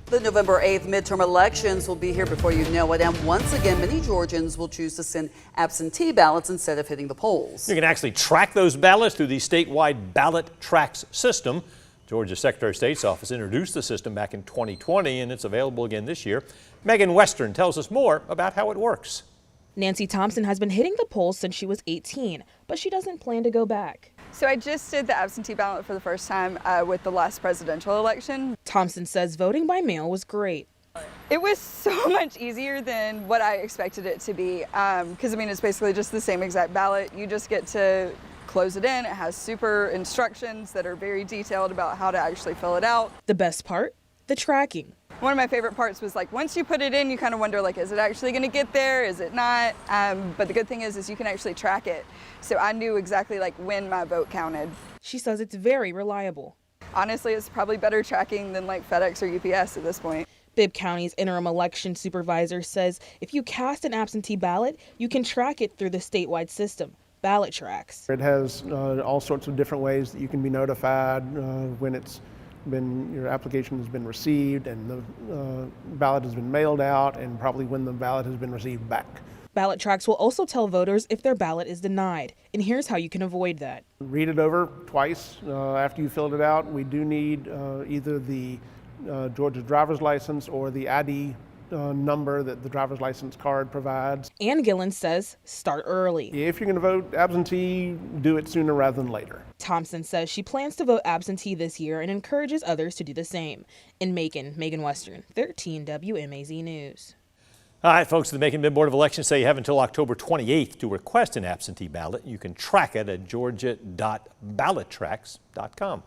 The November 8th midterm elections will be here before you know it, and once again, many Georgians will choose to send absentee ballots instead of hitting the polls. You can actually track those ballots through the statewide BallotTrax system. Georgia's Secretary of State's office introduced the system back in 2020, and it's available again this year. Megan Western tells us more about how it works. Nancy Thompson has been hitting the polls since she was 18, but she doesn't plan to go back. So I just did the absentee ballot for the first time with the last presidential election. Thompson says voting by mail was great. It was so much easier than what I expected it to be, because I mean it's basically just the same exact ballot. You just get to close it in. It has super instructions that are very detailed about how to actually fill it out. The best part? The tracking. One of my favorite parts was like once you put it in, you kind of wonder like, is it actually going to get there? Is it not? But the good thing is you can actually track it. So I knew exactly like when my vote counted. She says it's very reliable. Honestly, it's probably better tracking than like FedEx or UPS at this point. Bibb County's interim election supervisor says if you cast an absentee ballot, you can track it through the statewide system, BallotTrax. It has all sorts of different ways that you can be notified when your application has been received and the ballot has been mailed out, and probably when the ballot has been received back. BallotTrax will also tell voters if their ballot is denied, and here's how you can avoid that. Read it over twice after you filled it out. We do need either the Georgia driver's license or the ID number that the driver's license card provides. Ann Gillen says start early. If you're going to vote absentee, do it sooner rather than later. Thompson says she plans to vote absentee this year and encourages others to do the same. In Macon, Megan Western, 13 WMAZ News. All right, folks, the Macon Board of Elections say you have until October 28th to request an absentee ballot. You can track it at georgia.ballottrax.com.